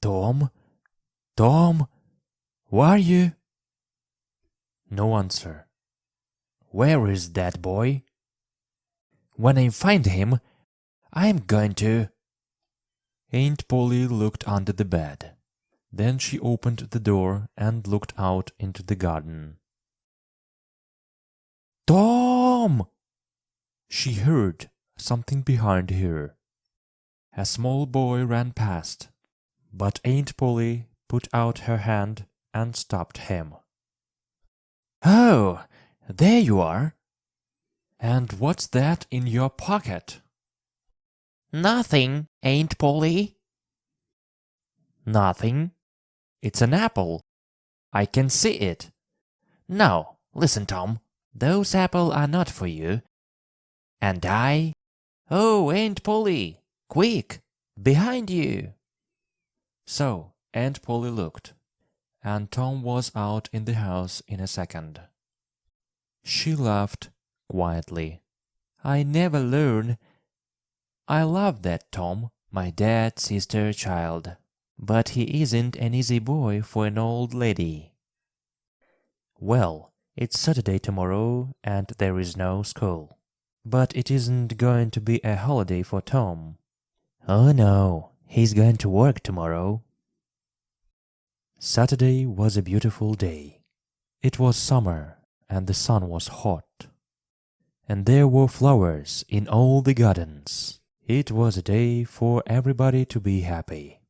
Tom? Tom? Where are you? No answer. Where is that boy? When I find him, I'm going to... Aunt Polly looked under the bed. Then she opened the door and looked out into the garden. Tom! She heard something behind her. A small boy ran past, but Aunt Polly put out her hand and stopped him. Oh, there you are! And what's that in your pocket? Nothing, Aunt Polly. Nothing? It's an apple. I can see it. Now, listen, Tom. Those apples are not for you. And I... Oh, Aunt Polly! Quick! Behind you! So, Aunt Polly looked, and Tom was out in the house in a second. She laughed quietly. I never learn. I love that Tom, my dad's sister child. But he isn't an easy boy for an old lady. Well, it's Saturday tomorrow and there is no school. But it isn't going to be a holiday for Tom. Oh no, he's going to work tomorrow. Saturday was a beautiful day. It was summer and the sun was hot. And there were flowers in all the gardens. It was a day for everybody to be happy.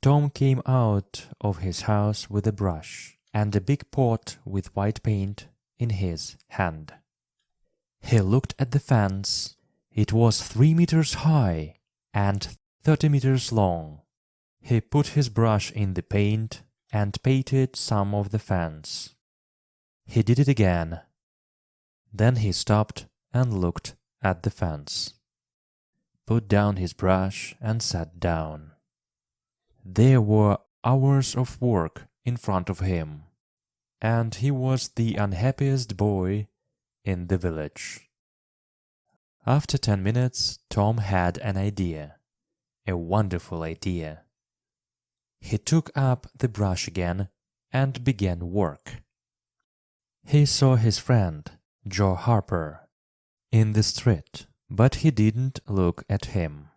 Tom came out of his house with a brush and a big pot with white paint in his hand. He looked at the fence. It was 3 meters high and 30 meters long. He put his brush in the paint and painted some of the fence. He did it again. Then he stopped and looked at the fence, put down his brush and sat down. There were hours of work in front of him, and he was the unhappiest boy in the village. After 10 minutes, Tom had an idea, a wonderful idea. He took up the brush again and began work. He saw his friend, Joe Harper, in the street, but he didn't look at him.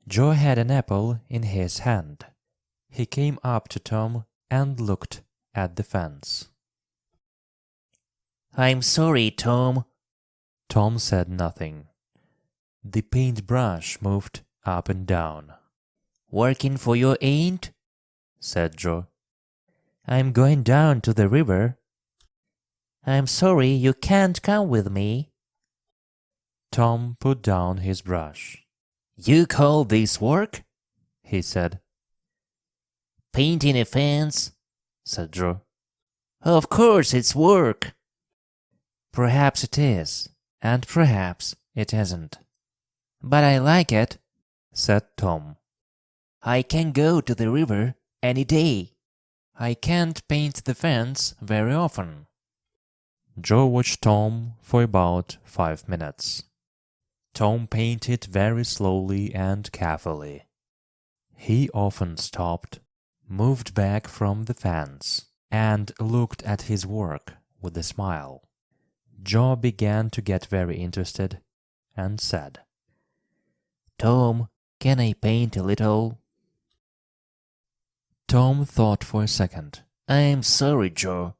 Joe had an apple in his hand. He came up to Tom and looked at the fence. I'm sorry, Tom. Tom said nothing. The paintbrush moved up and down. Working for your aunt? Said Joe. I'm going down to the river. I'm sorry you can't come with me. Tom put down his brush. You call this work? He said. Painting a fence, said Joe. Of course it's work. Perhaps it is, and perhaps it isn't. But I like it, said Tom. I can go to the river any day. I can't paint the fence very often. Joe watched Tom for about 5 minutes. Tom painted very slowly and carefully. He often stopped, moved back from the fence, and looked at his work with a smile. Joe began to get very interested and said, Tom, can I paint a little? Tom thought for a second. I'm sorry, Joe.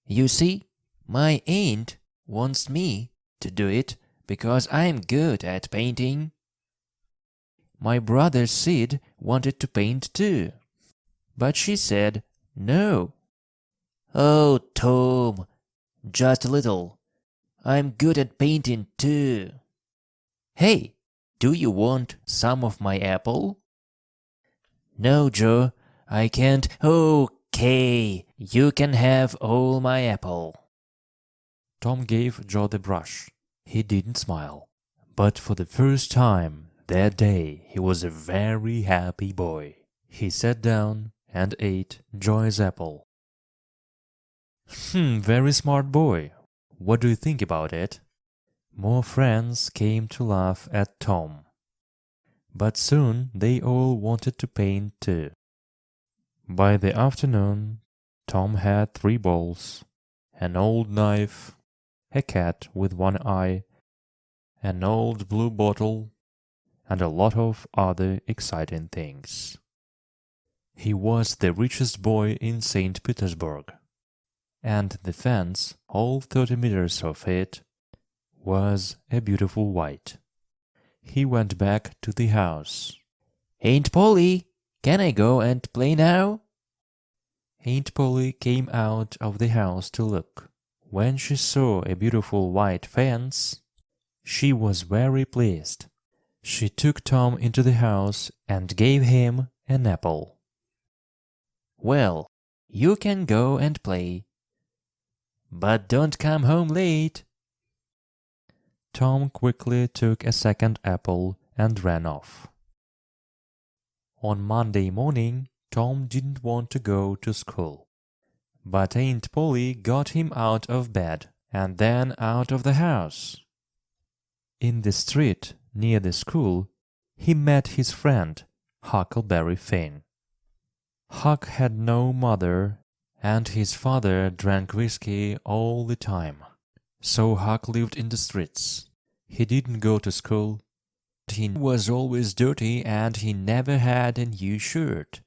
You see, my aunt wants me to do it because I'm good at painting. My brother Sid wanted to paint too, but she said no. Oh, Tom, just a little. I'm good at painting too. Hey, do you want some of my apple? No, Joe, I can't. Okay, you can have all my apple. Tom gave Joe the brush. He didn't smile, but for the first time that day he was a very happy boy. He sat down and ate Joe's apple. Very smart boy. What do you think about it? More friends came to laugh at Tom. But soon they all wanted to paint too. By the afternoon, Tom had 3 balls, an old knife, a cat with one eye, an old blue bottle, and a lot of other exciting things. He was the richest boy in St. Petersburg, and the fence, all 30 meters of it, was a beautiful white. He went back to the house. "Aunt Polly, can I go and play now?" Aunt Polly came out of the house to look. When she saw a beautiful white fence, she was very pleased. She took Tom into the house and gave him an apple. "Well, you can go and play, but don't come home late." Tom quickly took a second apple and ran off. On Monday morning, Tom didn't want to go to school, but Aunt Polly got him out of bed and then out of the house. In the street near the school, he met his friend, Huckleberry Finn. Huck had no mother, and his father drank whiskey all the time. So Huck lived in the streets. He didn't go to school. He was always dirty and he never had a new shirt.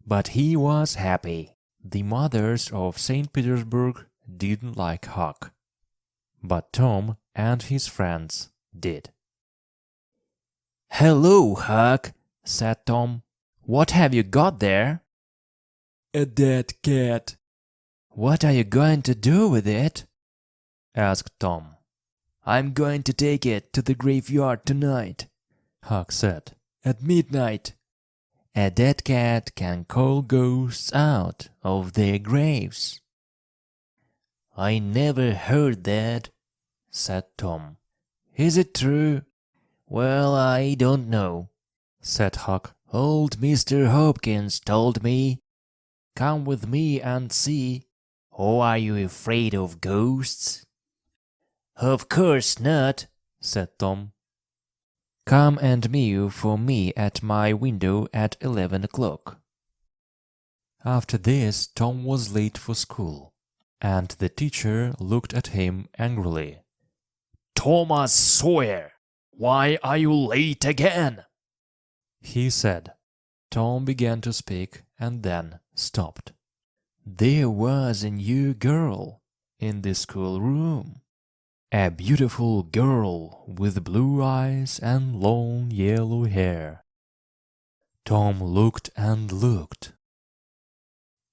But he was happy. The mothers of St. Petersburg didn't like Huck, but Tom and his friends did. "Hello, Huck," said Tom. "What have you got there?" "A dead cat." "What are you going to do with it?" asked Tom. "I'm going to take it to the graveyard tonight," Huck said. "At midnight. A dead cat can call ghosts out of their graves." "I never heard that," said Tom. "Is it true?" "Well, I don't know," said Huck. "Old Mr. Hopkins told me. Come with me and see. Or are you afraid of ghosts?" "Of course not," said Tom. "Come and mew for me at my window at 11 o'clock. After this, Tom was late for school, and the teacher looked at him angrily. "Thomas Sawyer, why are you late again?" he said. Tom began to speak and then stopped. There was a new girl in the schoolroom. A beautiful girl with blue eyes and long yellow hair. Tom looked and looked.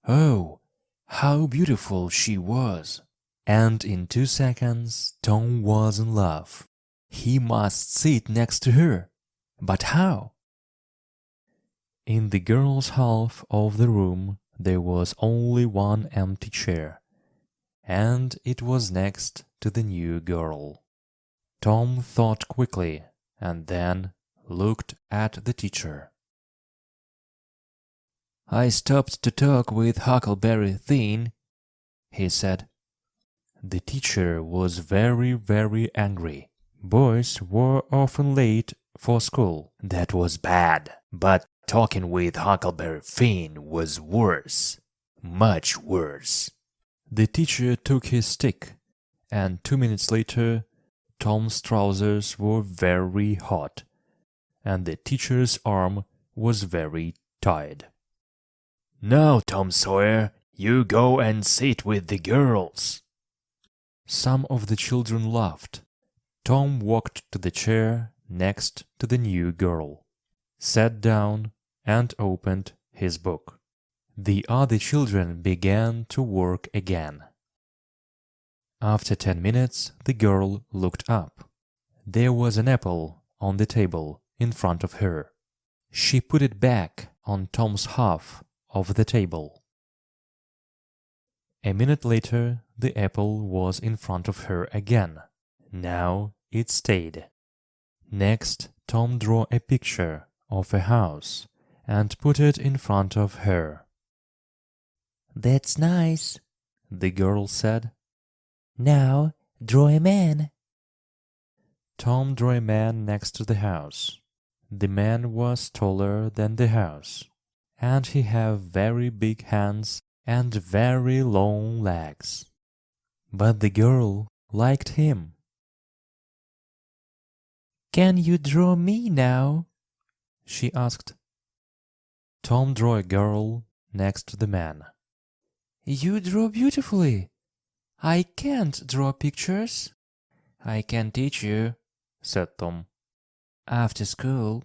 Oh, how beautiful she was! And in 2 seconds Tom was in love. He must sit next to her. But how? In the girl's half of the room there was only one empty chair, and it was next to the new girl. Tom thought quickly and then looked at the teacher. "I stopped to talk with Huckleberry Finn," he said. The teacher was very angry. Boys were often late for school. That was bad, but talking with Huckleberry Finn was worse, much worse. The teacher took his stick, and 2 minutes later, Tom's trousers were very hot, and the teacher's arm was very tired. "Now, Tom Sawyer, you go and sit with the girls." Some of the children laughed. Tom walked to the chair next to the new girl, sat down, and opened his book. The other children began to work again. After 10 minutes, the girl looked up. There was an apple on the table in front of her. She put it back on Tom's half of the table. A minute later, the apple was in front of her again. Now it stayed. Next, Tom drew a picture of a house and put it in front of her. "That's nice," the girl said. "Now draw a man." Tom drew a man next to the house. The man was taller than the house, and he had very big hands and very long legs. But the girl liked him. "Can you draw me now?" she asked. Tom drew a girl next to the man. "You draw beautifully. I can't draw pictures." "I can teach you," said Tom. "After school."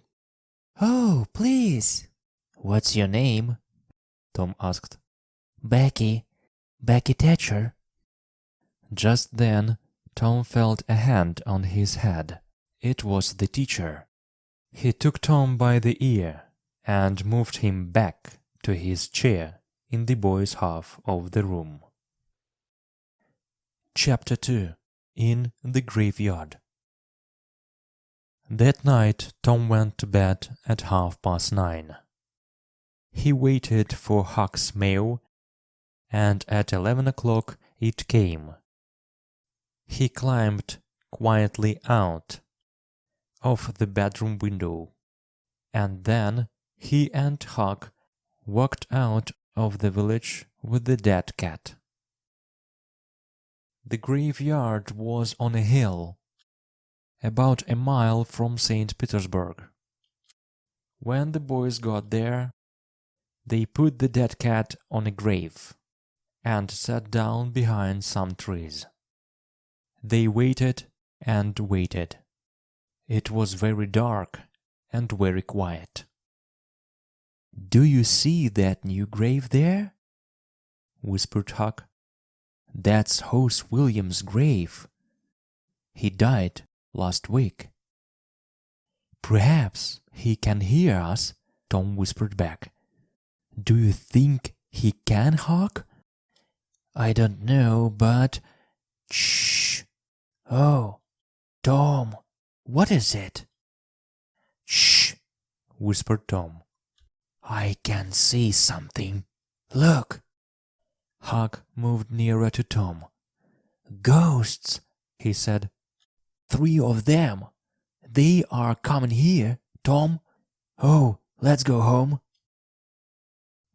"Oh, please." "What's your name?" Tom asked. "Becky. Becky Thatcher." Just then Tom felt a hand on his head. It was the teacher. He took Tom by the ear and moved him back to his chair in the boys' half of the room. Chapter 2. In the Graveyard. That night Tom went to bed at 9:30. He waited for Huck's mail, and at 11 o'clock it came. He climbed quietly out of the bedroom window, and then he and Huck walked out of the village with the dead cat. The graveyard was on a hill, about a mile from St. Petersburg. When the boys got there, they put the dead cat on a grave and sat down behind some trees. They waited and waited. It was very dark and very quiet. "Do you see that new grave there?" whispered Huck. "That's Horace Williams' grave. He died last week." "Perhaps he can hear us," Tom whispered back. "Do you think he can, Huck?" "I don't know, but—" "Shh! Oh, Tom, what is it?" "Shh!" whispered Tom. "I can see something. Look!" Huck moved nearer to Tom. "Ghosts," he said. "3 of them. They are coming here, Tom. Oh, let's go home."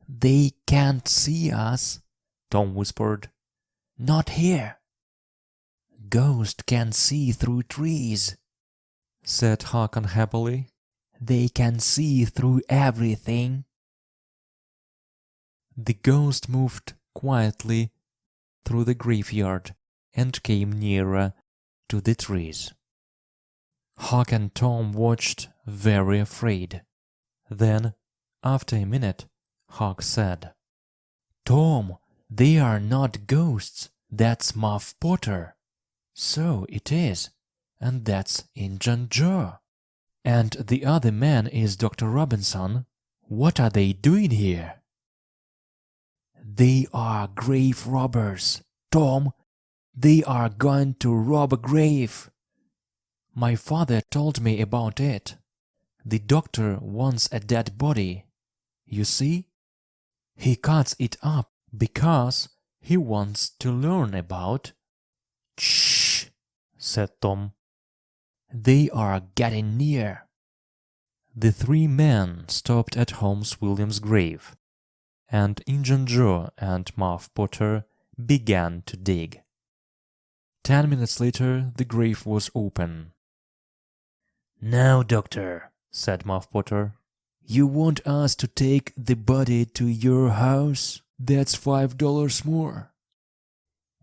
"They can't see us," Tom whispered. "Not here." "Ghosts can see through trees," said Huck unhappily. "They can see through everything." The ghost moved quietly through the graveyard and came nearer to the trees. Huck and Tom watched, very afraid. Then, after a minute, Huck said, "Tom, they are not ghosts. That's Muff Potter." "So it is, and that's Injun Joe. And the other man is Dr. Robinson. What are they doing here?" "They are grave robbers, Tom. They are going to rob a grave. My father told me about it. The doctor wants a dead body. You see? He cuts it up because he wants to learn about—" "Shh!" said Tom. "They are getting near." The 3 men stopped at Holmes Williams' grave, and Injun Joe and Muff Potter began to dig. 10 minutes later the grave was open. "Now, doctor," said Muff Potter, "you want us to take the body to your house? That's $5 more."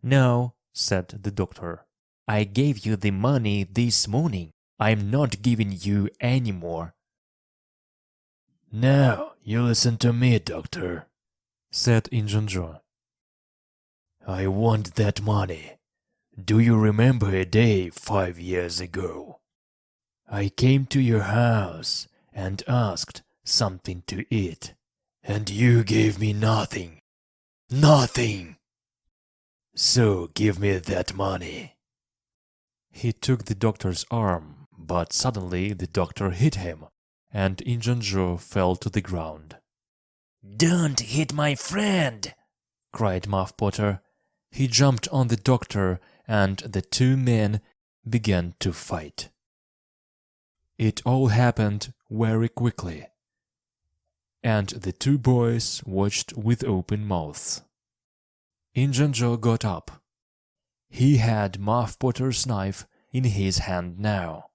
"No," said the doctor. "I gave you the money this morning. I'm not giving you any more." "Now, you listen to me, doctor," said Injun Joe. "I want that money. Do you remember a day 5 years ago? I came to your house and asked something to eat, and you gave me nothing. Nothing! So give me that money." He took the doctor's arm, but suddenly the doctor hit him, and Injun Joe fell to the ground. "Don't hit my friend!" cried Muff Potter. He jumped on the doctor, and the 2 men began to fight. It all happened very quickly, and the two boys watched with open mouths. Injun Joe got up. He had Muff Potter's knife in his hand now,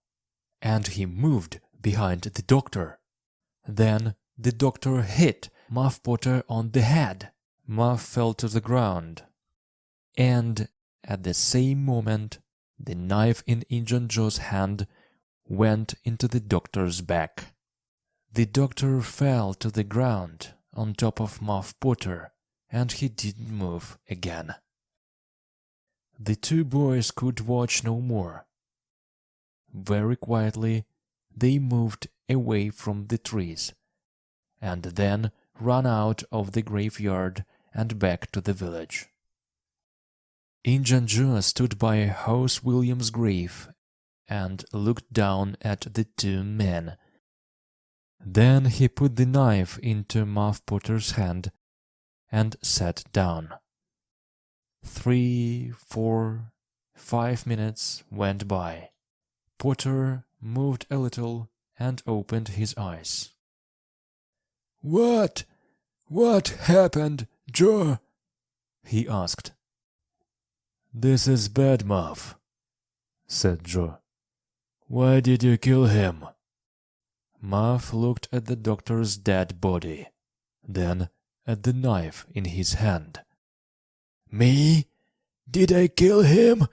and he moved behind the doctor. Then the doctor hit Muff Potter on the head. Muff fell to the ground, and at the same moment the knife in Injun Joe's hand went into the doctor's back. The doctor fell to the ground on top of Muff Potter, and he didn't move again. The two boys could watch no more. Very quietly they moved away from the trees, and then ran out of the graveyard and back to the village. Injun Joe stood by House William's grave and looked down at the two men. Then he put the knife into Muff Potter's hand and sat down. 3, 4, 5 minutes went by. Potter moved a little and opened his eyes. "What happened, Joe?" he asked. "This is bad, Muff," said Joe. "Why did you kill him?" Muff looked at the doctor's dead body, then at the knife in his hand. "Me? Did I kill him?"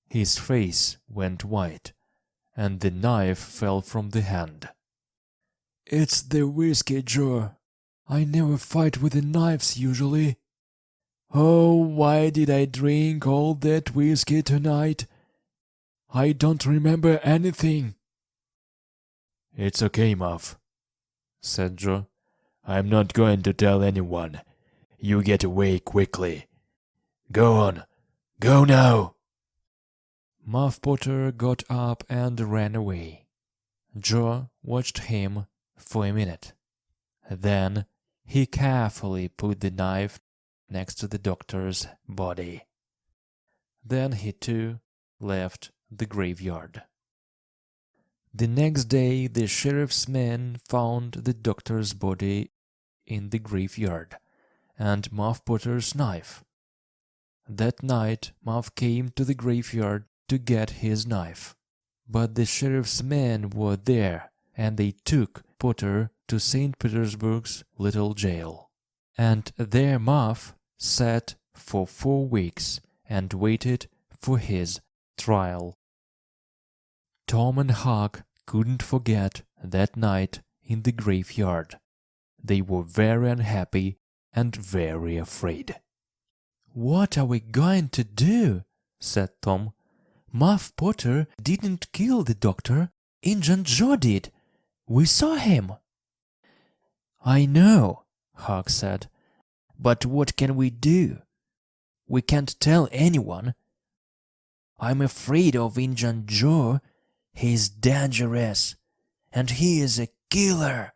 His face went white, and the knife fell from the hand. "It's the whiskey, Joe. I never fight with the knives usually. Oh, why did I drink all that whiskey tonight? I don't remember anything." "It's okay, Muff," said Joe. "I'm not going to tell anyone. You get away quickly. Go on. Go now." Muff Potter got up and ran away. Joe watched him for a minute. Then he carefully put the knife next to the doctor's body. Then he too left the graveyard. The next day the sheriff's men found the doctor's body in the graveyard and Muff Potter's knife. That night Muff came to the graveyard to get his knife, but the sheriff's men were there and they took Potter to St. Petersburg's little jail. And there Muff sat for 4 weeks and waited for his trial. Tom and Huck couldn't forget that night in the graveyard. They were very unhappy and very afraid. "What are we going to do?" said Tom. "Muff Potter didn't kill the doctor. Injun Joe did. We saw him." "I know," Huck said. "But what can we do? We can't tell anyone. I'm afraid of Injun Joe. He's dangerous, and he is a killer.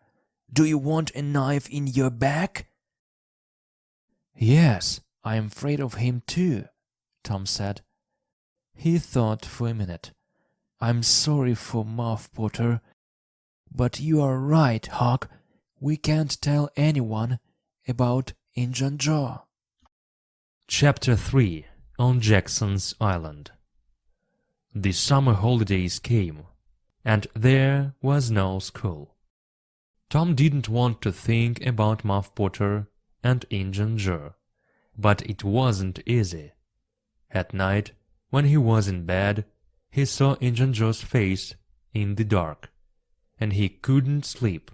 Do you want a knife in your back?" "Yes, I'm afraid of him too," Tom said. He thought for a minute. "I'm sorry for Muff Potter, but you are right, Huck. We can't tell anyone about Injun Joe." Chapter 3 On Jackson's Island. The summer holidays came, and there was no school. Tom didn't want to think about Muff Potter and Injun Joe, but it wasn't easy. At night, when he was in bed, he saw Injun Joe's face in the dark, and he couldn't sleep,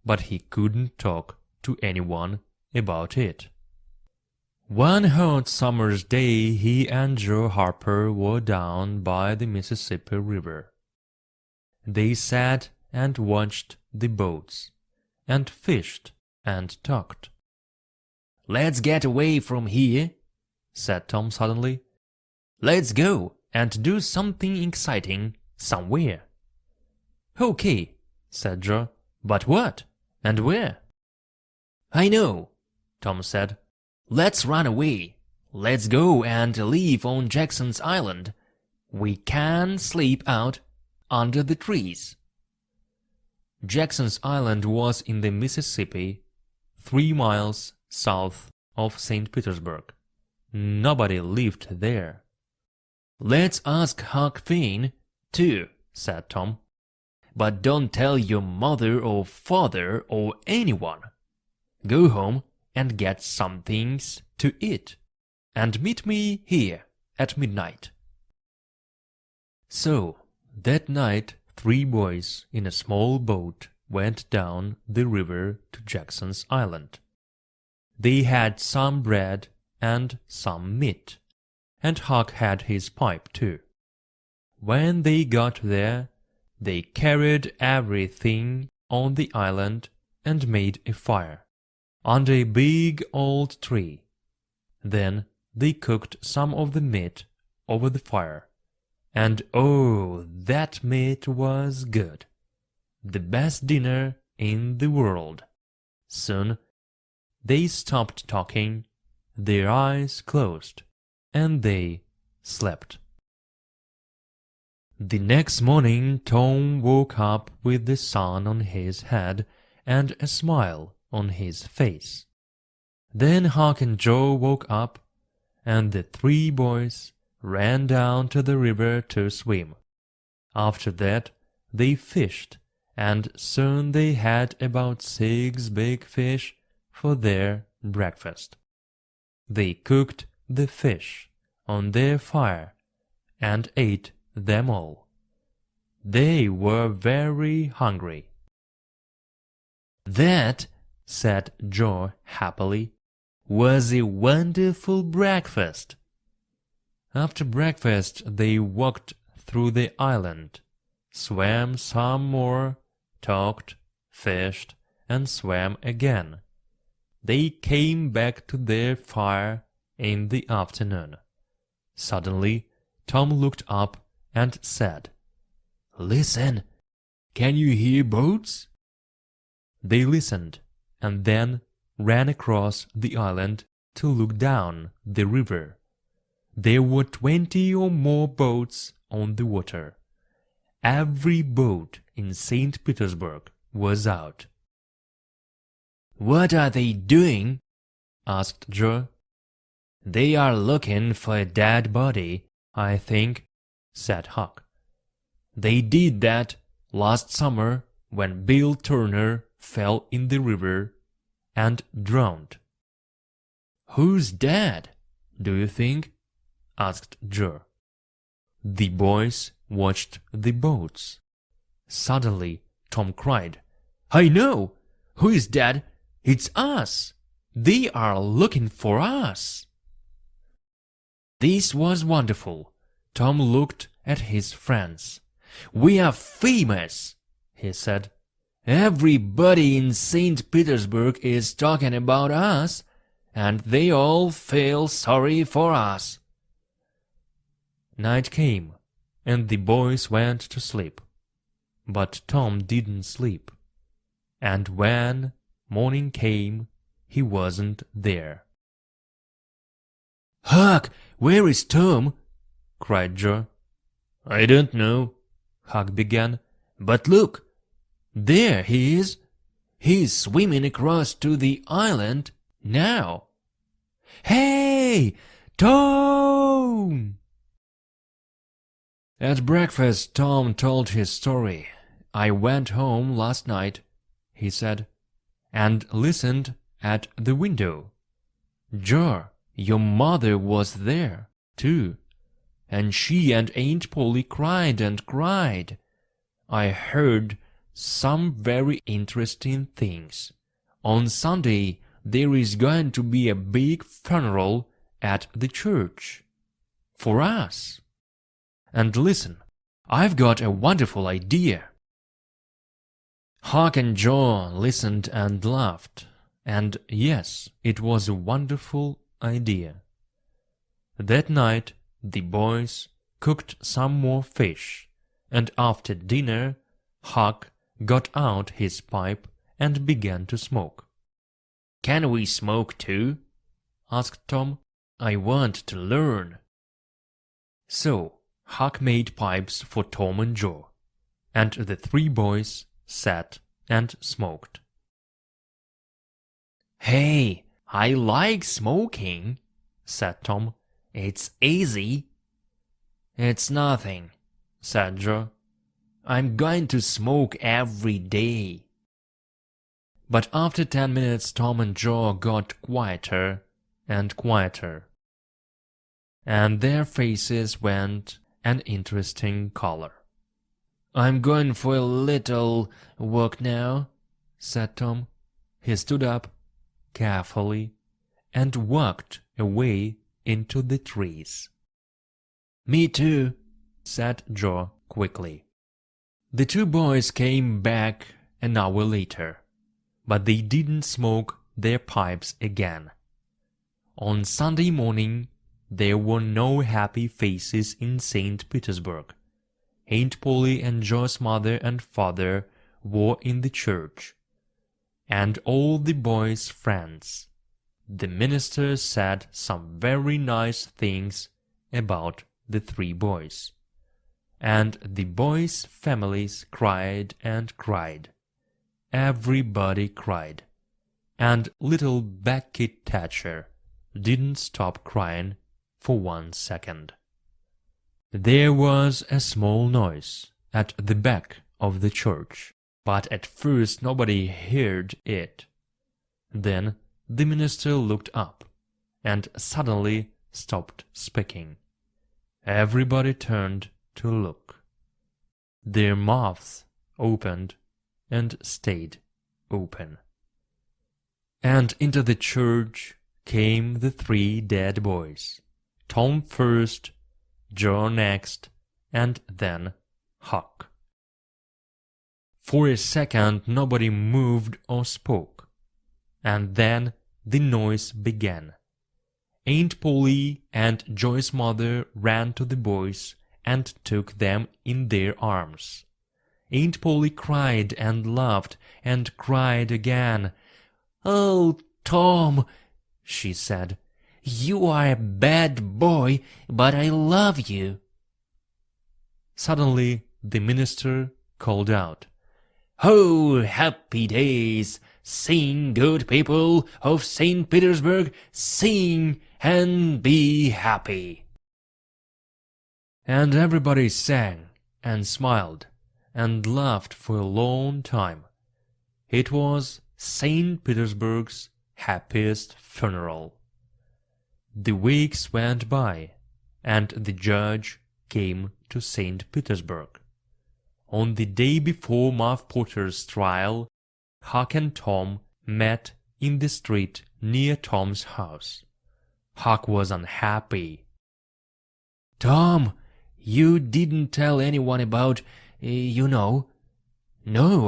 but he couldn't talk to anyone about it. One hot summer's day he and Joe Harper were down by the Mississippi River. They sat and watched the boats, and fished and talked. "Let's get away from here," said Tom suddenly. "Let's go and do something exciting somewhere." "Okay," said Joe. "But what? And where?" "I know," Tom said. "Let's run away. Let's go and live on Jackson's Island. We can sleep out under the trees." Jackson's Island was in the Mississippi, 3 miles south of St. Petersburg. Nobody lived there. "Let's ask Huck Finn, too," said Tom. "But don't tell your mother or father or anyone. Go home and get some things to eat, and meet me here at midnight." So, that night 3 boys in a small boat went down the river to Jackson's Island. They had some bread and some meat, and Huck had his pipe too. When they got there, they carried everything on the island and made a fire under a big old tree. Then they cooked some of the meat over the fire, and oh, that meat was good! The best dinner in the world. Soon they stopped talking, their eyes closed, and they slept. The next morning Tom woke up with the sun on his head and a smile on his face. Then Huck and Joe woke up, and the 3 boys ran down to the river to swim. After that they fished, and soon they had about 6 big fish for their breakfast. They cooked the fish on their fire and ate them all. They were very hungry. "That," said Joe happily, "was a wonderful breakfast." After breakfast they walked through the island, swam some more, talked, fished, and swam again. They came back to their fire in the afternoon. Suddenly Tom looked up and said, "Listen, can you hear boats?" They listened, and then ran across the island to look down the river. There were 20 or more boats on the water. Every boat in St. Petersburg was out. "What are they doing?" asked Joe. "They are looking for a dead body, I think," said Huck. "They did that last summer when Bill Turner fell in the river and drowned." "Who's dead, do you think?" asked Joe. The boys watched the boats. Suddenly Tom cried, "I know! Who is dead? It's us! They are looking for us!" This was wonderful. Tom looked at his friends. "We are famous," he said. "Everybody in St. Petersburg is talking about us, and they all feel sorry for us." Night came, and the boys went to sleep. But Tom didn't sleep, and when morning came, he wasn't there. "Huck, where is Tom?" cried Joe. "I don't know," Huck began, "but look, there he is. He's swimming across to the island now. Hey, Tom!" At breakfast Tom told his story. "I went home last night," he said, "and listened at the window. Joe, your mother was there, too, and she and Aunt Polly cried and cried. I heard some very interesting things. On Sunday there is going to be a big funeral at the church. For us. And listen, I've got a wonderful idea." Huck and Joe listened and laughed, and yes, it was a wonderful idea. That night the boys cooked some more fish, and after dinner Huck got out his pipe and began to smoke. "Can we smoke too?" asked Tom. "I want to learn." So Huck made pipes for Tom and Joe, and the 3 boys sat and smoked. "Hey, I like smoking," said Tom. "It's easy." "It's nothing," said Joe. "I'm going to smoke every day." But after 10 minutes Tom and Joe got quieter and quieter, and their faces went an interesting color. "I'm going for a little walk now," said Tom. He stood up carefully and walked away into the trees. "Me too," said Joe quickly. The two boys came back an hour later, but they didn't smoke their pipes again. On Sunday morning there were no happy faces in St. Petersburg. Aunt Polly and Joe's mother and father were in the church, and all the boys' friends. The minister said some very nice things about the three boys, and the boys' families cried and cried. Everybody cried, and little Becky Thatcher didn't stop crying for 1 second. There was a small noise at the back of the church, but at first nobody heard it. Then the minister looked up and suddenly stopped speaking. Everybody turned to look. Their mouths opened and stayed open. And into the church came the three dead boys. Tom first, Joe next, and then Huck. For a second nobody moved or spoke, and then the noise began. Aunt Polly and Joe's mother ran to the boys and took them in their arms. Aunt Polly cried and laughed and cried again. "Oh, Tom," she said, "you are a bad boy, but I love you." Suddenly the minister called out, "Oh, happy days! Sing, good people of St. Petersburg, sing and be happy." And everybody sang and smiled and laughed for a long time. It was St. Petersburg's happiest funeral. The weeks went by, and the judge came to St. Petersburg. On the day before Muff Potter's trial, Huck and Tom met in the street near Tom's house. Huck was unhappy. "Tom, you didn't tell anyone about, "No,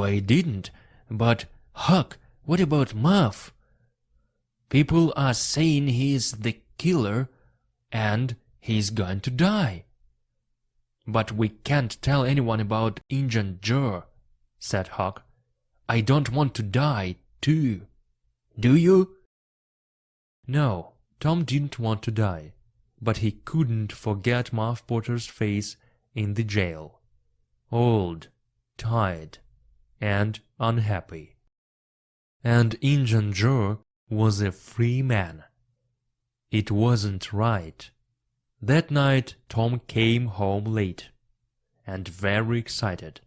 I didn't. But, Huck, what about Muff? People are saying he's the killer, and he's going to die." "But we can't tell anyone about Injun Joe," said Huck. "I don't want to die, too. Do you?" No, Tom didn't want to die, but he couldn't forget Muff Potter's face in the jail. Old, tired, and unhappy. And Injun Joe was a free man. It wasn't right. That night Tom came home late, and very excited.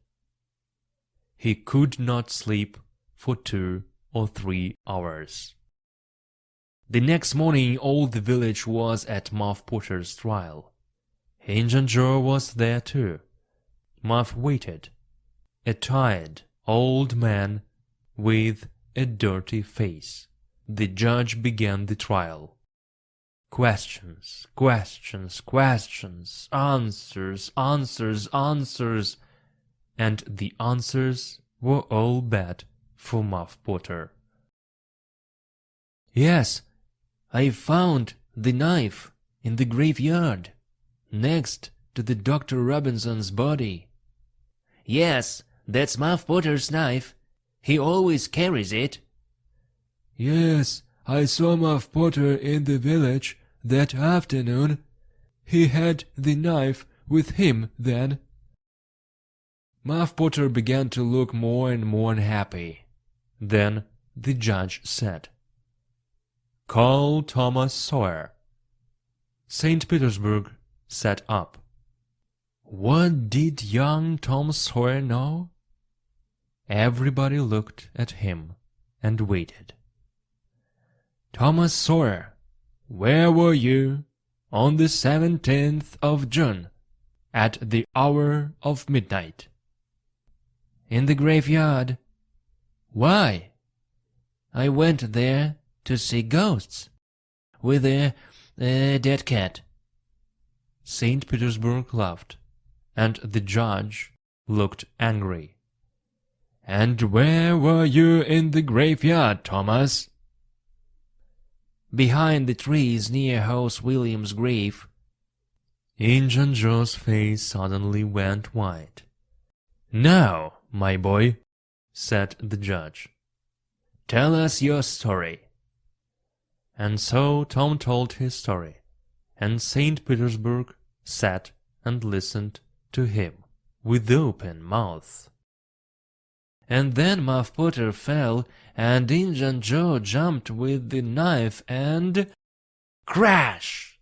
He could not sleep for 2 or 3 hours. The next morning all the village was at Muff Potter's trial. Injun Joe was there too. Muff waited, a tired old man with a dirty face. The judge began the trial. Questions, questions, questions, answers, answers, answers, and the answers were all bad for Muff Potter. "Yes, I found the knife in the graveyard, next to the Dr. Robinson's body." "Yes, that's Muff Potter's knife. He always carries it." "Yes, I saw Muff Potter in the village that afternoon. He had the knife with him then." Muff Potter began to look more and more unhappy. Then the judge said, "Call Thomas Sawyer." St. Petersburg sat up. What did young Tom Sawyer know? Everybody looked at him and waited. "Thomas Sawyer, where were you on the 17th of June at the hour of midnight?" "In the graveyard." "Why?" "I went there to see ghosts with a dead cat." St. Petersburg laughed, and the judge looked angry. "And where were you in the graveyard, Thomas?" "Behind the trees near House William's grave." Injun Joe's face suddenly went white. "Now, my boy," said the judge, "tell us your story." And so Tom told his story, and St. Petersburg sat and listened to him with open mouth. "And then Muff Potter fell, and Injun Joe jumped with the knife, and crash!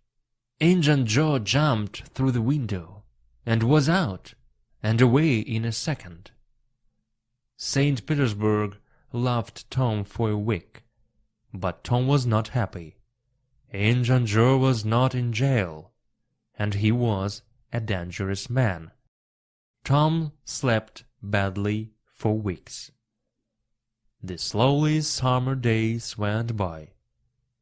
Injun Joe jumped through the window, and was out and away in a second." St. Petersburg loved Tom for a week, but Tom was not happy. Injun Joe was not in jail, and he was a dangerous man. Tom slept badly for weeks. The slowly summer days went by.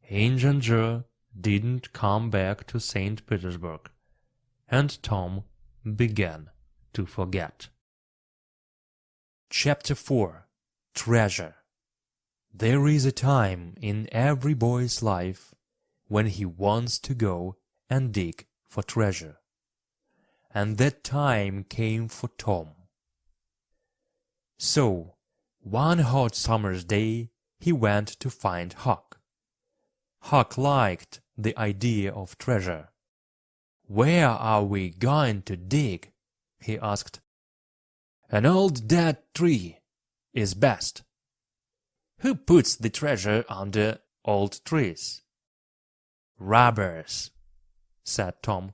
Injun Joe didn't come back to St. Petersburg, and Tom began to forget. Chapter 4. Treasure. There is a time in every boy's life when he wants to go and dig for treasure. And that time came for Tom. So, one hot summer's day, he went to find Huck. Huck liked the idea of treasure. "Where are we going to dig?" he asked. "An old dead tree is best." "Who puts the treasure under old trees?" "Robbers," said Tom.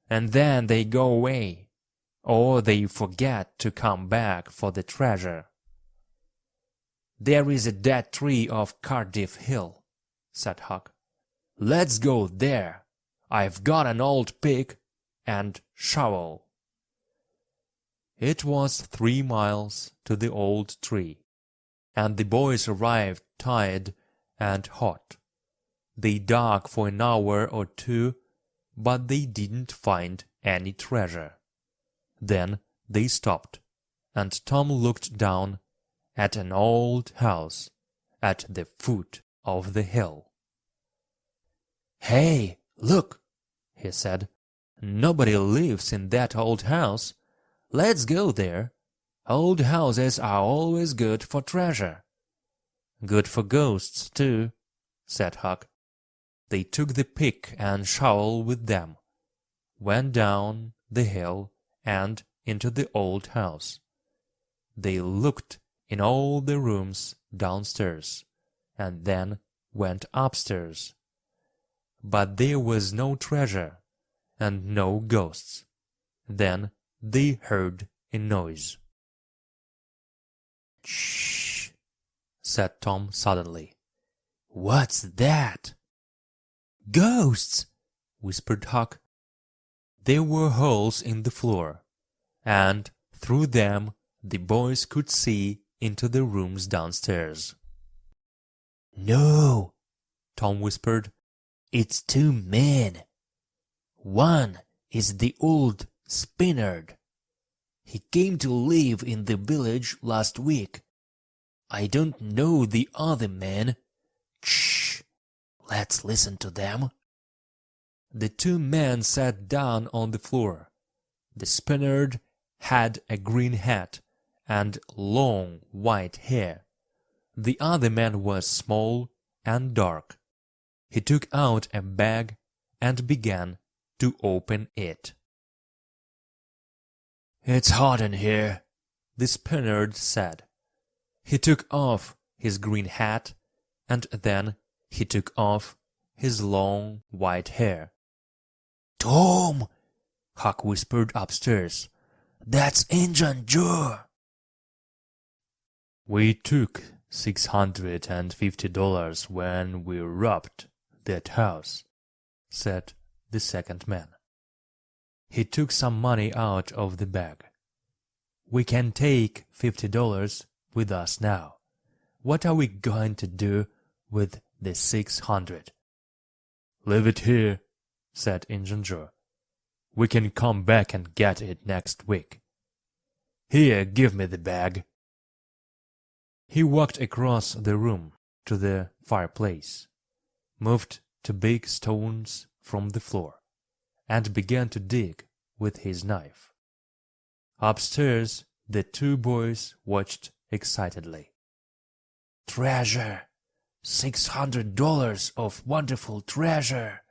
"and then they go away, or they forget to come back for the treasure." "There is a dead tree off Cardiff Hill," said Huck. "Let's go there. I've got an old pick and shovel." It was 3 miles to the old tree, and the boys arrived tired and hot. They dug for an hour or two, but they didn't find any treasure. Then they stopped, and Tom looked down at an old house at the foot of the hill. "Hey, look," he said. "Nobody lives in that old house. Let's go there. Old houses are always good for treasure." "Good for ghosts, too," said Huck. They took the pick and shovel with them, went down the hill and into the old house. They looked in all the rooms downstairs, and then went upstairs. But there was no treasure, and no ghosts. Then they heard a noise. "Shh!" said Tom suddenly. "What's that?" "Ghosts!" whispered Huck. There were holes in the floor, and through them the boys could see into the rooms downstairs. "No," Tom whispered. "It's 2 men. One is the old Spinnard. He came to live in the village last week. I don't know the other man. Shh! Let's listen to them." The 2 men sat down on the floor. The Spinnard had a green hat and long white hair. The other man was small and dark. He took out a bag and began to open it. "It's hot in here," the Spaniard said. He took off his green hat, and then he took off his long white hair. "Tom," Huck whispered upstairs, "that's Injun Joe." "We took $650 when we robbed that house," said the second man. He took some money out of the bag. "We can take $50 with us now. What are we going to do with the 600? "Leave it here," said Injun Joe. "We can come back and get it next week. Here, give me the bag." He walked across the room to the fireplace, moved two big stones from the floor, and began to dig with his knife. Upstairs, the two boys watched excitedly. "Treasure! $600 of wonderful treasure!"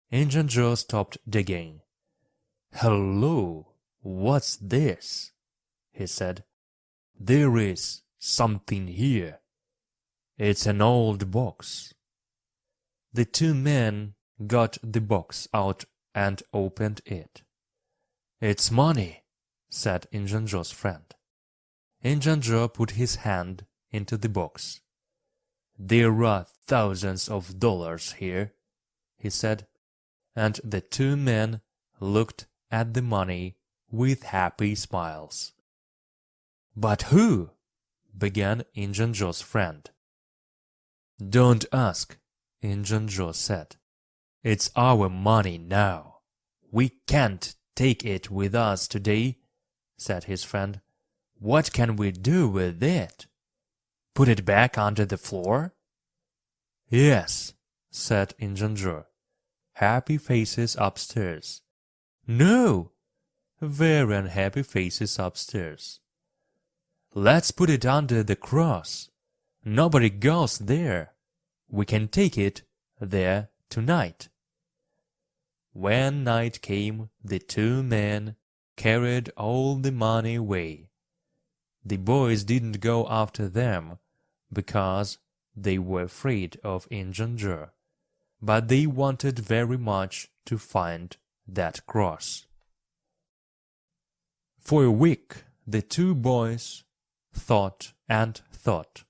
Injun Joe stopped digging. "Hello, what's this?" he said. "There is something here. It's an old box." The two men got the box out and opened it. "It's money," said Injun Joe's friend. Injun Joe put his hand into the box. "There are thousands of dollars here," he said, and the two men looked at the money with happy smiles. "But who?" began Injun Joe's friend. "Don't ask," Injun Joe said. "It's our money now. We can't take it with us today," said his friend. "What can we do with it? Put it back under the floor?" "Yes," said Injun Joe. Happy faces upstairs. "No!" Very unhappy faces upstairs. "Let's put it under the cross. Nobody goes there. We can take it there tonight." When night came, the two men carried all the money away. The boys didn't go after them because they were afraid of Injun Joe, but they wanted very much to find that cross. For a week the two boys thought and thought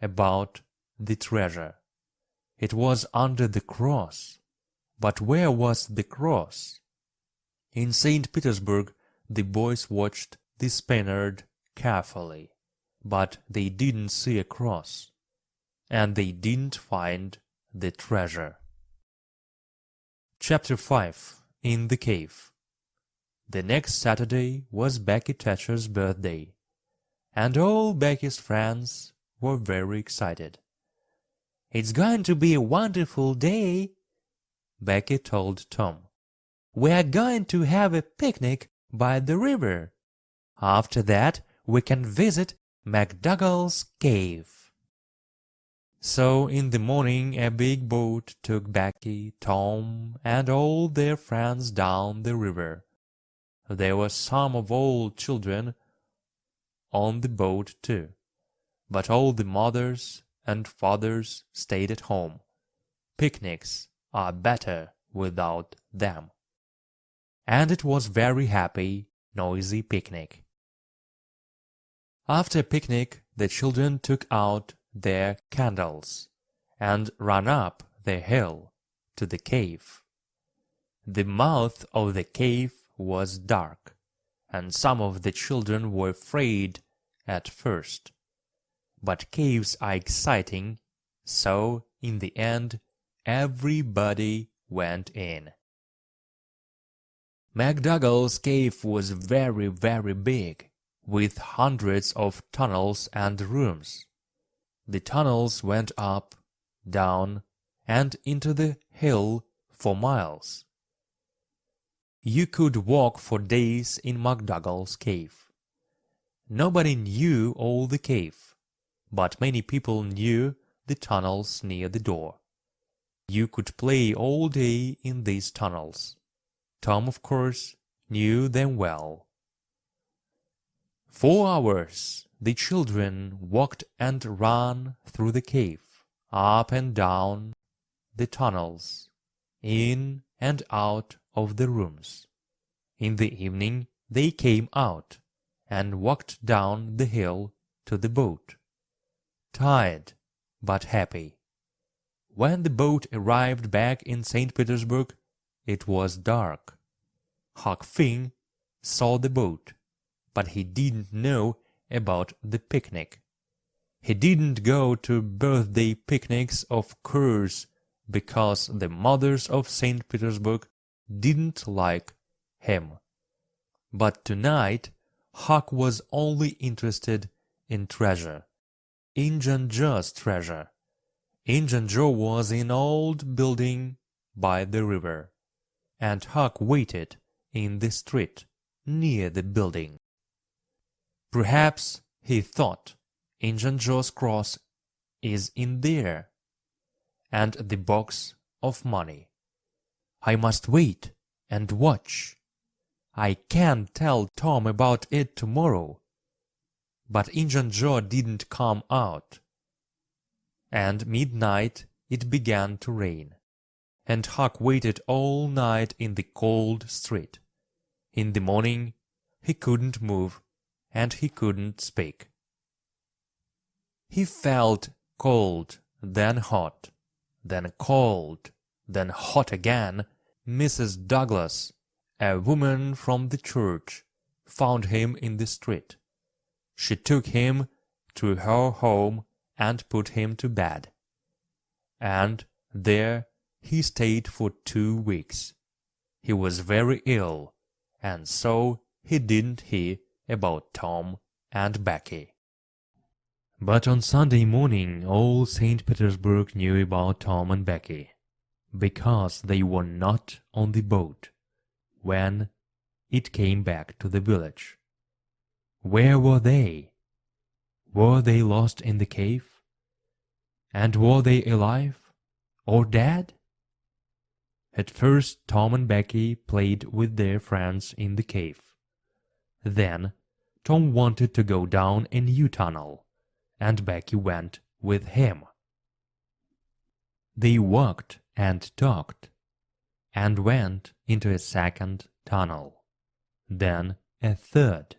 about the treasure. It was under the cross. But where was the cross? In St. Petersburg the boys watched the Spaniard carefully, but they didn't see a cross, and they didn't find the treasure. Chapter 5. In the Cave. The next Saturday was Becky Thatcher's birthday, and all Becky's friends were very excited. "It's going to be a wonderful day," Becky told Tom. "We are going to have a picnic by the river. After that, we can visit McDowells Cave." So in the morning a big boat took Becky, Tom, and all their friends down the river. There were some of old children on the boat too, but all the mothers and fathers stayed at home. Picnics are better without them. And it was very happy, noisy picnic. After picnic, the children took out their candles and ran up the hill to the cave. The mouth of the cave was dark, and some of the children were afraid at first. But caves are exciting, so in the end everybody went in. McDowell's Cave was very, very big, with hundreds of tunnels and rooms. The tunnels went up, down, and into the hill for miles. You could walk for days in McDowell's Cave. Nobody knew all the cave, but many people knew the tunnels near the door. You could play all day in these tunnels. Tom, of course, knew them well. For hours the children walked and ran through the cave, up and down the tunnels, in and out of the rooms. In the evening they came out and walked down the hill to the boat, tired but happy. When the boat arrived back in St. Petersburg, it was dark. Huck Finn saw the boat, but he didn't know about the picnic. He didn't go to birthday picnics, of course, because the mothers of St. Petersburg didn't like him. But tonight Huck was only interested in treasure, Injun Joe's treasure. Injun Joe was in an old building by the river, and Huck waited in the street near the building. Perhaps, he thought, Injun Joe's cross is in there, and the box of money. I must wait and watch. I can't tell Tom about it tomorrow. But Injun Joe didn't come out. And midnight it began to rain, and Huck waited all night in the cold street. In the morning he couldn't move, and he couldn't speak. He felt cold, then hot, then cold, then hot again. Mrs. Douglas, a woman from the church, found him in the street. She took him to her home and put him to bed. And there he stayed for 2 weeks. He was very ill, and so he didn't hear about Tom and Becky. But on Sunday morning all St. Petersburg knew about Tom and Becky, because they were not on the boat when it came back to the village. Where were they? Were they lost in the cave? And were they alive or dead? At first Tom and Becky played with their friends in the cave. Then Tom wanted to go down a new tunnel, and Becky went with him. They walked and talked, and went into a second tunnel, then a third.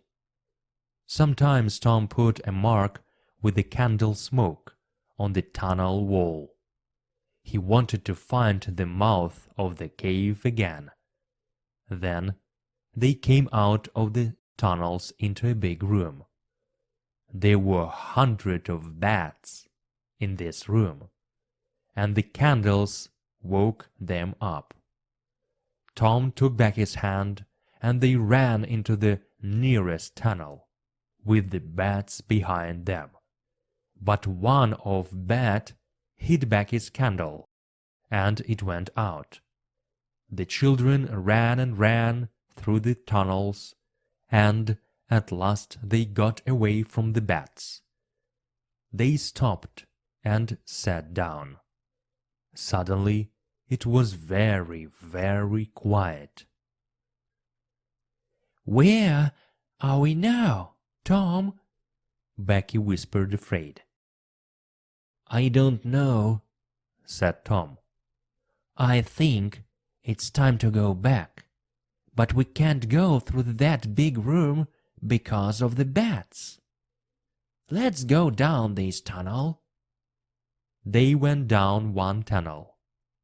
Sometimes Tom put a mark with the candle smoke on the tunnel wall. He wanted to find the mouth of the cave again. Then they came out of the tunnels into a big room. There were hundreds of bats in this room, and the candles woke them up. Tom took back his hand, and they ran into the nearest tunnel, with the bats behind them. But one of bat hid back his candle, and it went out. The children ran and ran through the tunnels, and at last they got away from the bats. They stopped and sat down. Suddenly it was very, very quiet. "Where are we now, Tom?" Becky whispered, afraid. "I don't know," said Tom. "I think it's time to go back, but we can't go through that big room because of the bats. Let's go down this tunnel." They went down one tunnel,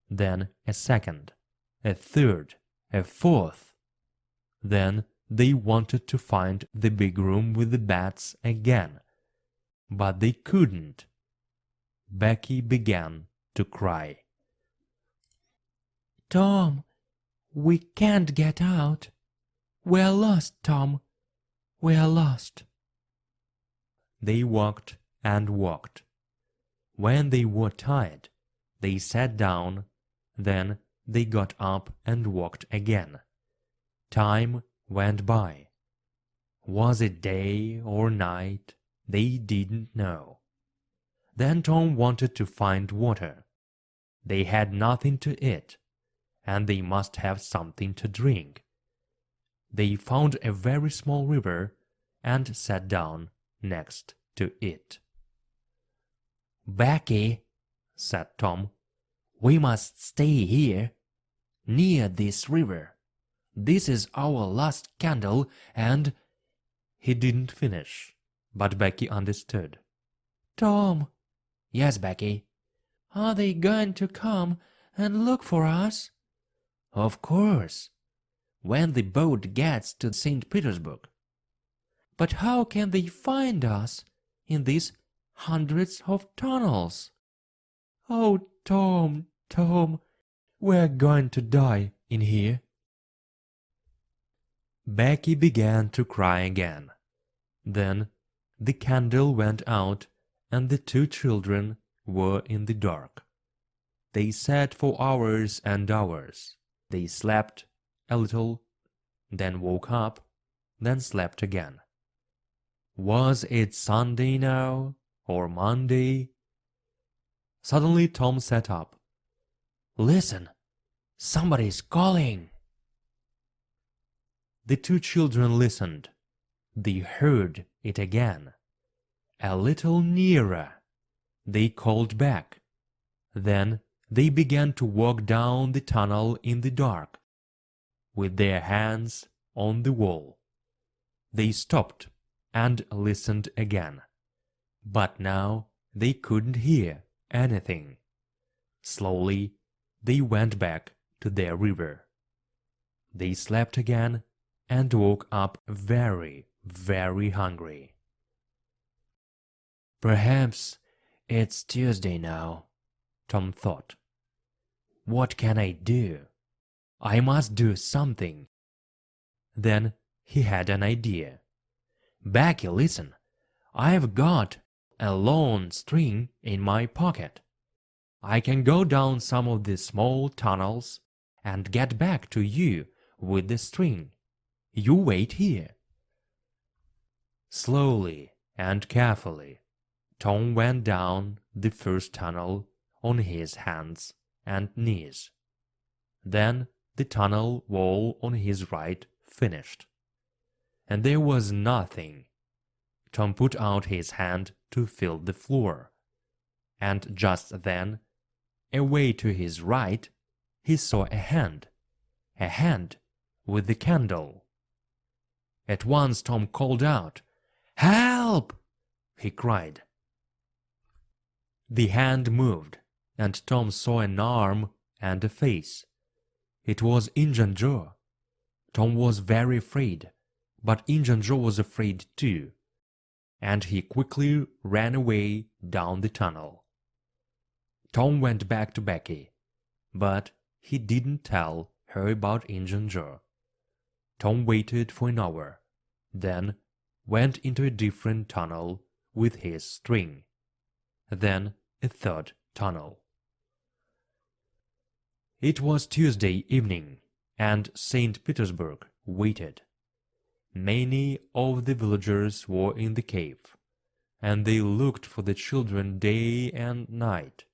then a second, a third, a fourth. Then they wanted to find the big room with the bats again, but they couldn't. Becky began to cry. "Tom, we can't get out. We're lost, Tom. We're lost." They walked and walked. When they were tired, they sat down, then they got up and walked again. Time went by. Was it day or night? They didn't know. Then Tom wanted to find water. They had nothing to eat, and they must have something to drink. They found a very small river, and sat down next to it. "Becky," said Tom, "we must stay here, near this river. This is our last candle and—" He didn't finish, but Becky understood. "Tom." "Yes, Becky." "Are they going to come and look for us?" "Of course, when the boat gets to St. Petersburg." "But how can they find us in these hundreds of tunnels?" "Oh, Tom, Tom, we're going to die in here." Becky began to cry again. Then the candle went out and the two children were in the dark. They sat for hours and hours. They slept a little, then woke up, then slept again. Was it Sunday now, or Monday? Suddenly Tom sat up. "Listen, somebody's calling." The two children listened. They heard it again. A little nearer. They called back. Then they began to walk down the tunnel in the dark, with their hands on the wall. They stopped and listened again. But now they couldn't hear anything. Slowly they went back to their river. They slept again and woke up very, very hungry. "Perhaps it's Tuesday now," Tom thought. "What can I do? I must do something." Then he had an idea. "Becky, listen, I've got a long string in my pocket. I can go down some of the small tunnels and get back to you with the string. You wait here." Slowly and carefully, Tom went down the first tunnel on his hands and knees. Then the tunnel wall on his right finished, and there was nothing. Tom put out his hand to feel the floor, and just then, away to his right, he saw a hand with the candle. At once Tom called out, "Help!" he cried. The hand moved, and Tom saw an arm and a face. It was Injun Joe. Tom was very afraid, but Injun Joe was afraid too, and he quickly ran away down the tunnel. Tom went back to Becky, but he didn't tell her about Injun Joe. Tom waited for an hour, then went into a different tunnel with his string, then a third tunnel. It was Tuesday evening, and St. Petersburg waited. Many of the villagers were in the cave, and they looked for the children day and night.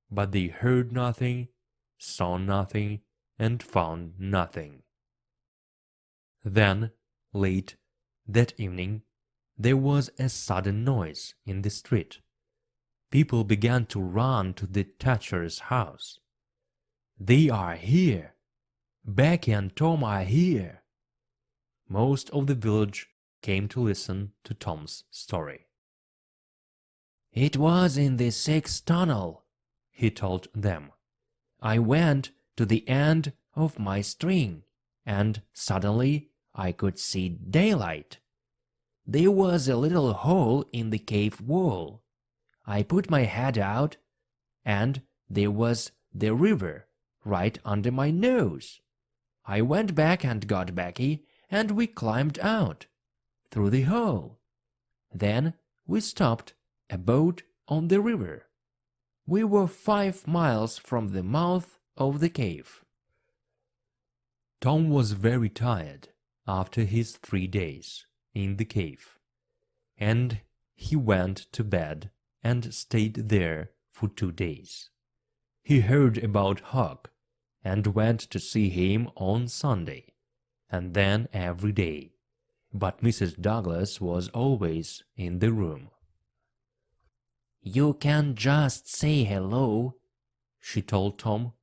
But they heard nothing, saw nothing, and found nothing. Then, late that evening, there was a sudden noise in the street. People began to run to the thatcher's house. "They are here! Becky and Tom are here!" Most of the village came to listen to Tom's story. "It was in the 6th tunnel," he told them. "I went to the end of my string, and suddenly I could see daylight. There was a little hole in the cave wall. I put my head out, and there was the river right under my nose. I went back and got Becky, and we climbed out through the hole. Then we stopped a boat on the river. We were 5 miles from the mouth of the cave." Tom was very tired after his 3 days in the cave, and he went to bed and stayed there for 2 days. He heard about Huck and went to see him on Sunday, and then every day, but Mrs. Douglas was always in the room. "You can just say hello," she told Tom.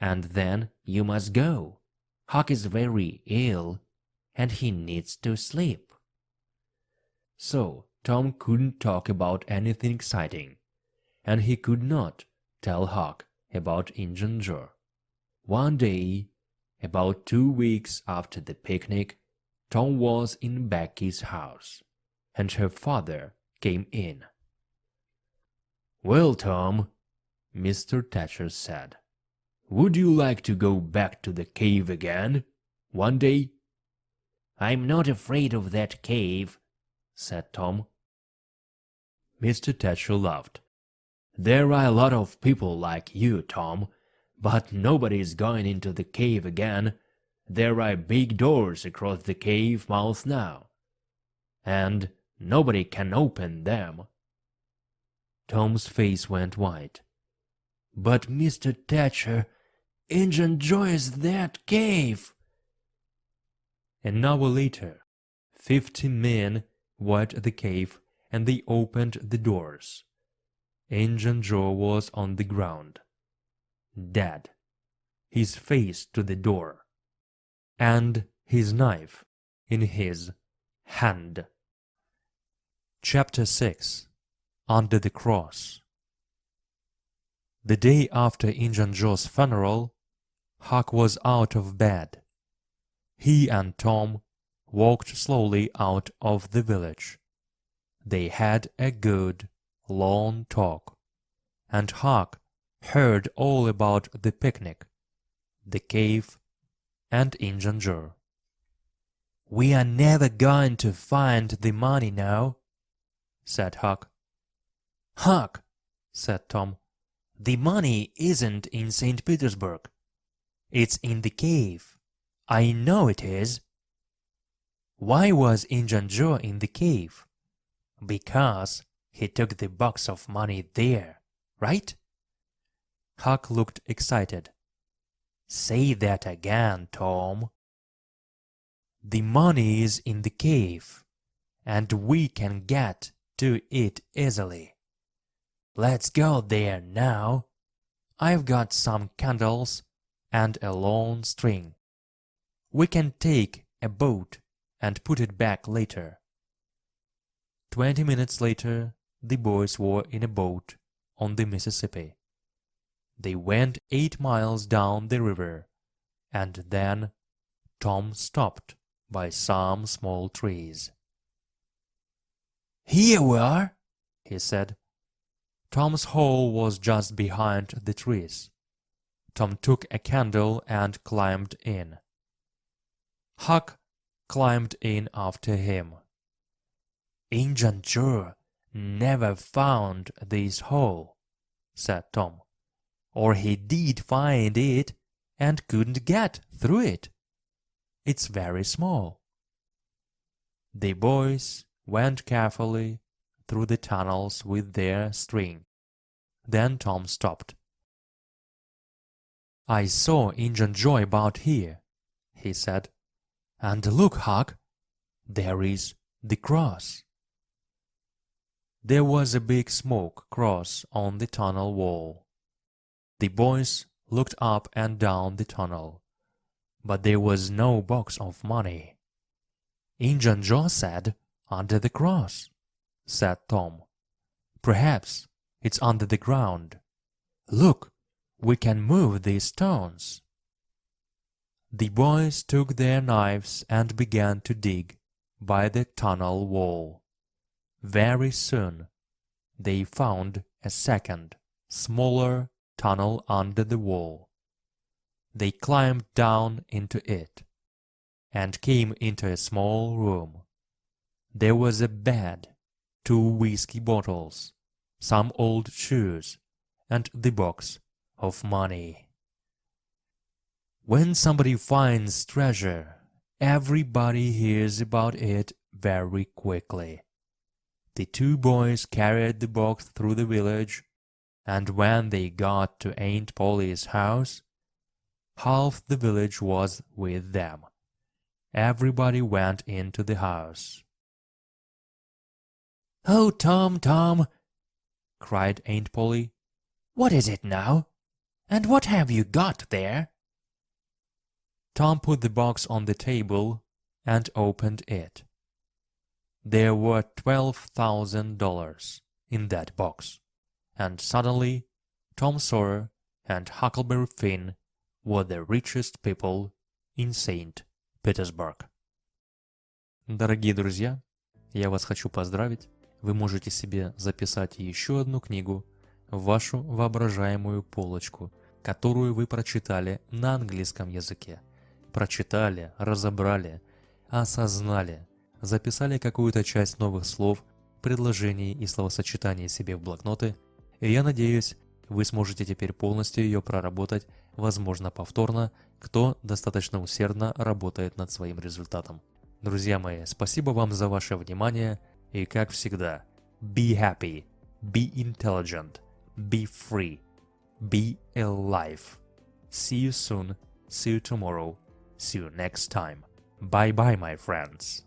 "and then you must go. Huck is very ill, and he needs to sleep." So Tom couldn't talk about anything exciting, and he could not tell Huck about Injun Joe. One day, about 2 weeks after the picnic, Tom was in Becky's house, and her father came in. "Well, Tom," Mr. Thatcher said, "would you like to go back to the cave again, one day?" "I'm not afraid of that cave," said Tom. Mr. Thatcher laughed. "There are a lot of people like you, Tom, but nobody is going into the cave again. There are big doors across the cave mouth now, and nobody can open them." Tom's face went white. "But Mr. Thatcher, Injun Joe is that cave." An hour later, 50 men were at the cave, and they opened the doors. Injun Joe was on the ground, dead, his face to the door, and his knife in his hand. Chapter 6. Under the Cross. The day after Injun Joe's funeral, Huck was out of bed. He and Tom walked slowly out of the village. They had a good, long talk, and Huck heard all about the picnic, the cave, and Injun Joe. "We are never going to find the money now," said Huck. "Huck," said Tom, "the money isn't in St. Petersburg. It's in the cave. I know it is." "Why was Injun Joe in the cave?" "Because he took the box of money there, right?" Huck looked excited. "Say that again, Tom." "The money is in the cave, and we can get to it easily. Let's go there now. I've got some candles and a long string. We can take a boat and put it back later." 20 minutes later, the boys were in a boat on the Mississippi. They went 8 miles down the river, and then Tom stopped by some small trees. "Here we are," he said. Tom's hole was just behind the trees. Tom took a candle and climbed in. Huck climbed in after him. "Injun Joe never found this hole," said Tom, "or he did find it and couldn't get through it. It's very small." The boys went carefully through the tunnels with their string. Then Tom stopped. "I saw Injun Joe about here," he said. "And look, Huck, there is the cross." There was a big smoke cross on the tunnel wall. The boys looked up and down the tunnel, but there was no box of money. "Injun Joe said under the cross," said Tom. "Perhaps it's under the ground. Look, we can move these stones." The boys took their knives and began to dig by the tunnel wall. Very soon they found a second, smaller tunnel under the wall. They climbed down into it and came into a small room. There was a bed, 2 whiskey bottles, some old shoes, and the box of money. When somebody finds treasure, everybody hears about it very quickly. The 2 boys carried the box through the village, and when they got to Aunt Polly's house, half the village was with them, everybody went into the house. "Oh, Tom, Tom," cried Aunt Polly, "what is it now? And what have you got there?" Tom put the box on the table and opened it. There were $12,000 in that box, and suddenly Tom Sawyer and Huckleberry Finn were the richest people in St. Petersburg. Дорогие друзья, я вас хочу поздравить. Вы можете себе записать еще одну книгу в вашу воображаемую полочку, которую вы прочитали на английском языке. Прочитали, разобрали, осознали, записали какую-то часть новых слов, предложений и словосочетаний себе в блокноты, и я надеюсь, вы сможете теперь полностью ее проработать, возможно, повторно, кто достаточно усердно работает над своим результатом. Друзья мои, спасибо вам за ваше внимание, и как всегда, be happy, be intelligent, be free, be alive. See you soon, see you tomorrow, see you next time. Bye bye, my friends.